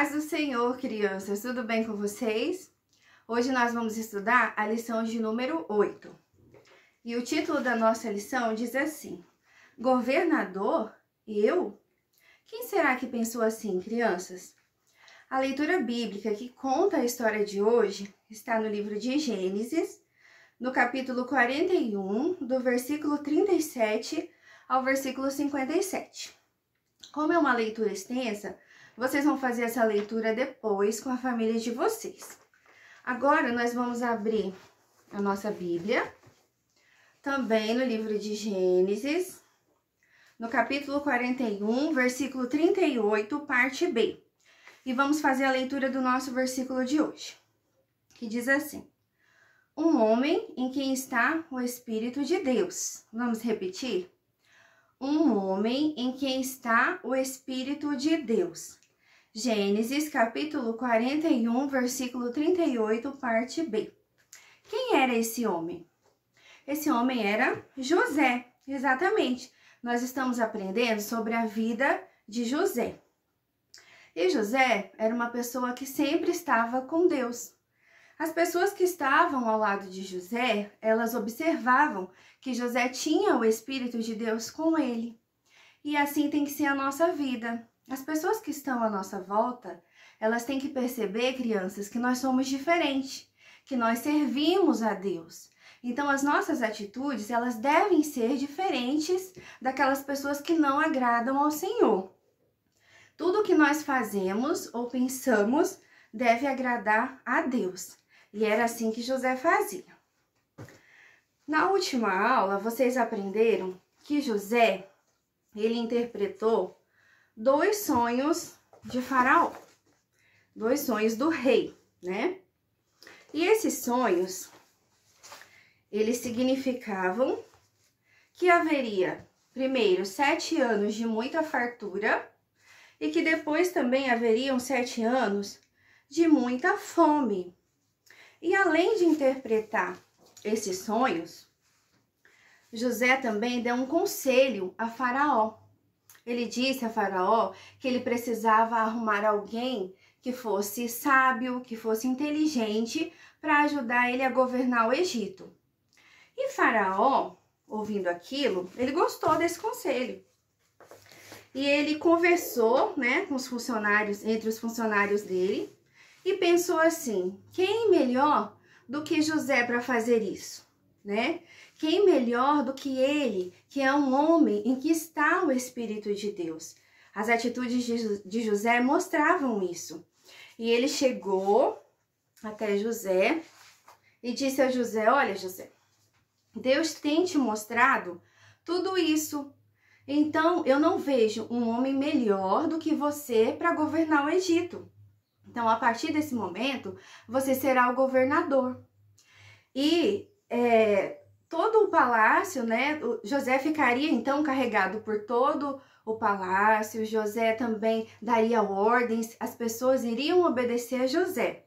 paz do Senhor, crianças, tudo bem com vocês? Hoje nós vamos estudar a lição de número 8. E o título da nossa lição diz assim: Governador? Eu? Quem será que pensou assim, crianças? A leitura bíblica que conta a história de hoje está no livro de Gênesis, no capítulo 41, do versículo 37 ao versículo 57. Como é uma leitura extensa, vocês vão fazer essa leitura depois com a família de vocês. Agora, nós vamos abrir a nossa Bíblia, também no livro de Gênesis, no capítulo 41, versículo 38, parte B. E vamos fazer a leitura do nosso versículo de hoje, que diz assim: Um homem em quem está o Espírito de Deus. Vamos repetir? Um homem em quem está o Espírito de Deus. Gênesis, capítulo 41, versículo 38, parte B. Quem era esse homem? Esse homem era José, exatamente. Nós estamos aprendendo sobre a vida de José. E José era uma pessoa que sempre estava com Deus. As pessoas que estavam ao lado de José, elas observavam que José tinha o Espírito de Deus com ele. E assim tem que ser a nossa vida. As pessoas que estão à nossa volta, elas têm que perceber, crianças, que nós somos diferentes, que nós servimos a Deus. Então, as nossas atitudes, elas devem ser diferentes daquelas pessoas que não agradam ao Senhor. Tudo que nós fazemos ou pensamos deve agradar a Deus. E era assim que José fazia. Na última aula, vocês aprenderam que José, ele interpretou 2 sonhos de Faraó, 2 sonhos do rei, né? E esses sonhos, eles significavam que haveria, primeiro, 7 anos de muita fartura e que depois também haveriam 7 anos de muita fome. E além de interpretar esses sonhos, José também deu um conselho a Faraó. Ele disse a Faraó que ele precisava arrumar alguém que fosse sábio, que fosse inteligente, para ajudar ele a governar o Egito. E Faraó, ouvindo aquilo, ele gostou desse conselho. E ele conversou, né, com os funcionários, entre os funcionários dele, e pensou assim: quem melhor do que José para fazer isso, né? Quem melhor do que ele, que é um homem em que está o Espírito de Deus? As atitudes de José mostravam isso. E ele chegou até José e disse a José: olha, José, Deus tem te mostrado tudo isso. Então, eu não vejo um homem melhor do que você para governar o Egito. Então, a partir desse momento, você será o governador. E todo o palácio, né? José ficaria então carregado por todo o palácio. José também daria ordens, as pessoas iriam obedecer a José.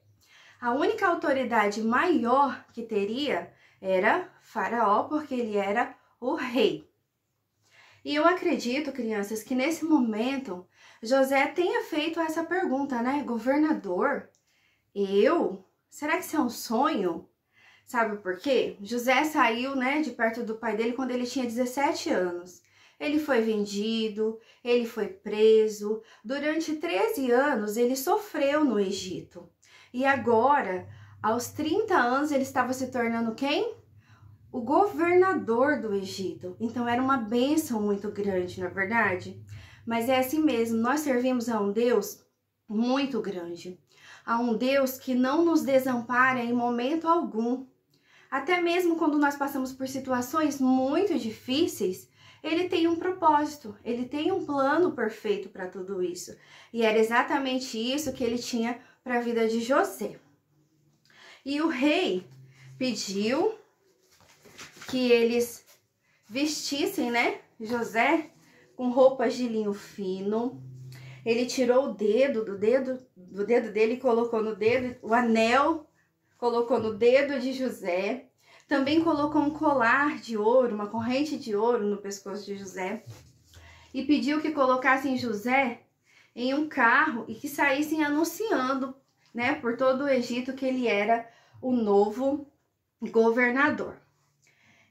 A única autoridade maior que teria era Faraó, porque ele era o rei. E eu acredito, crianças, que nesse momento José tenha feito essa pergunta, né? Governador? Eu? Será que isso é um sonho? Sabe por quê? José saiu, né, de perto do pai dele quando ele tinha 17 anos. Ele foi vendido, ele foi preso. Durante 13 anos, ele sofreu no Egito. E agora, aos 30 anos, ele estava se tornando quem? O governador do Egito. Então, era uma bênção muito grande, não é verdade? Mas é assim mesmo, nós servimos a um Deus muito grande. A um Deus que não nos desampara em momento algum. Até mesmo quando nós passamos por situações muito difíceis, ele tem um propósito, ele tem um plano perfeito para tudo isso. E era exatamente isso que ele tinha para a vida de José. E o rei pediu que eles vestissem, né, José com roupas de linho fino. Ele tirou o dedo do dedo dele e colocou no dedo, o anel colocou no dedo de José. Também colocou um colar de ouro, uma corrente de ouro no pescoço de José. E pediu que colocassem José em um carro e que saíssem anunciando, né, por todo o Egito que ele era o novo governador.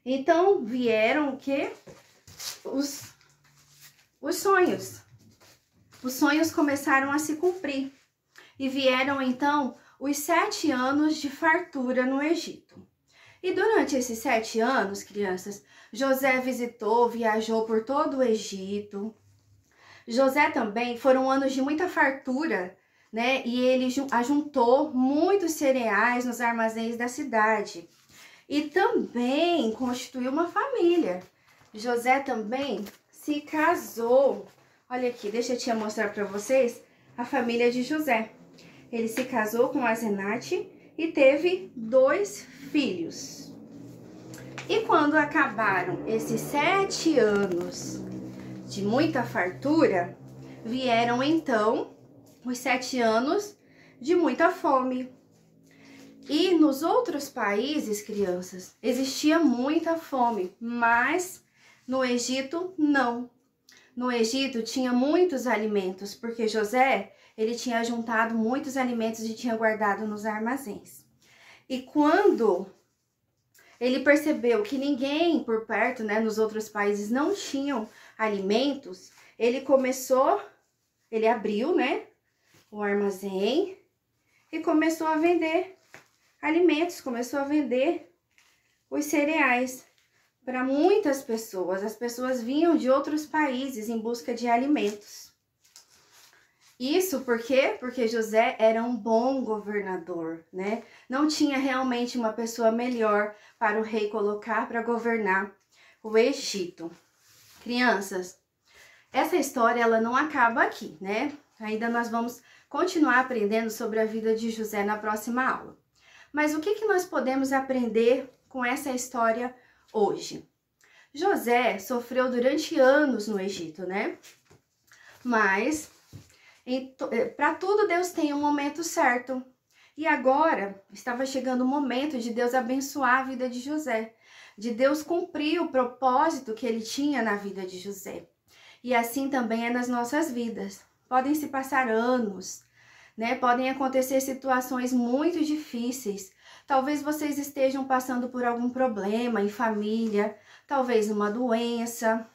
Então vieram o quê? Os sonhos. Os sonhos começaram a se cumprir. E vieram então os 7 anos de fartura no Egito. E durante esses 7 anos, crianças, José visitou, viajou por todo o Egito. José também, foram anos de muita fartura, né? E ele ajuntou muitos cereais nos armazéns da cidade. E também constituiu uma família. José também se casou. Olha aqui, deixa eu te mostrar para vocês a família de José. Ele se casou com Asenate e teve 2 filhos. E quando acabaram esses 7 anos de muita fartura, vieram então os 7 anos de muita fome. E nos outros países, crianças, existia muita fome, mas no Egito não. No Egito tinha muitos alimentos, porque José, ele tinha juntado muitos alimentos e tinha guardado nos armazéns. E quando ele percebeu que ninguém por perto, né, nos outros países não tinham alimentos, ele abriu, né, o armazém e começou a vender alimentos, começou a vender os cereais para muitas pessoas. As pessoas vinham de outros países em busca de alimentos. Isso por quê? Porque José era um bom governador, né? Não tinha realmente uma pessoa melhor para o rei colocar para governar o Egito. Crianças, essa história ela não acaba aqui, né? Ainda nós vamos continuar aprendendo sobre a vida de José na próxima aula. Mas o que nós podemos aprender com essa história hoje? José sofreu durante anos no Egito, né? Mas para tudo Deus tem um momento certo. E agora estava chegando o momento de Deus abençoar a vida de José, de Deus cumprir o propósito que ele tinha na vida de José. E assim também é nas nossas vidas. Podem se passar anos, né? Podem acontecer situações muito difíceis. Talvez vocês estejam passando por algum problema em família, talvez uma doença,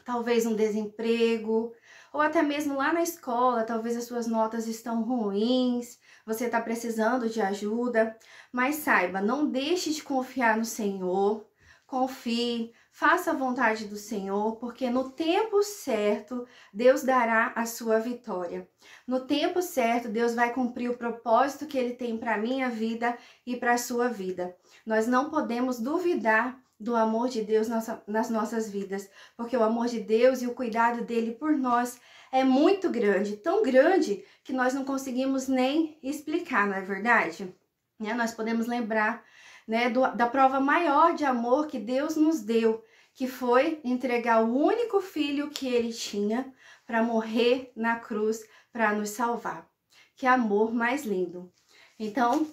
talvez um desemprego, ou até mesmo lá na escola, talvez as suas notas estão ruins, você está precisando de ajuda. Mas saiba, não deixe de confiar no Senhor, confie, faça a vontade do Senhor, porque no tempo certo, Deus dará a sua vitória. No tempo certo, Deus vai cumprir o propósito que Ele tem para a minha vida e para a sua vida. Nós não podemos duvidar do amor de Deus nas nossas vidas, porque o amor de Deus e o cuidado dele por nós é muito grande, tão grande que nós não conseguimos nem explicar, não é verdade? Nós podemos lembrar, né, da prova maior de amor que Deus nos deu, que foi entregar o único filho que ele tinha para morrer na cruz para nos salvar. Que amor mais lindo! Então,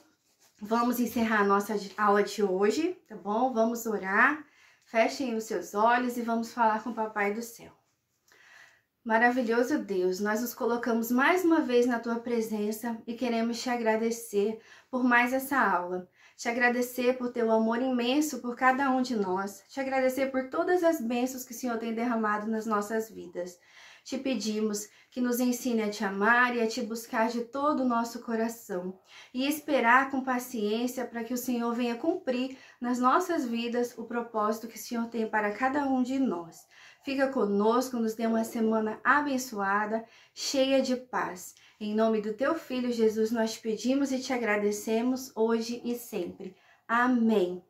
vamos encerrar a nossa aula de hoje, tá bom? Vamos orar, fechem os seus olhos e vamos falar com o Papai do Céu. Maravilhoso Deus, nós nos colocamos mais uma vez na Tua presença e queremos Te agradecer por mais essa aula. Te agradecer por Teu amor imenso por cada um de nós. Te agradecer por todas as bênçãos que o Senhor tem derramado nas nossas vidas. Te pedimos que nos ensine a Te amar e a Te buscar de todo o nosso coração. E esperar com paciência para que o Senhor venha cumprir nas nossas vidas o propósito que o Senhor tem para cada um de nós. Fica conosco, nos dê uma semana abençoada, cheia de paz. Em nome do Teu Filho Jesus, nós te pedimos e te agradecemos hoje e sempre. Amém.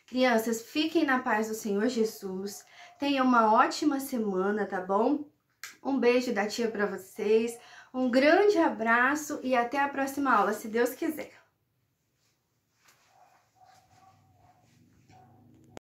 Crianças, fiquem na paz do Senhor Jesus. Tenham uma ótima semana, tá bom? Um beijo da tia para vocês, um grande abraço e até a próxima aula, se Deus quiser.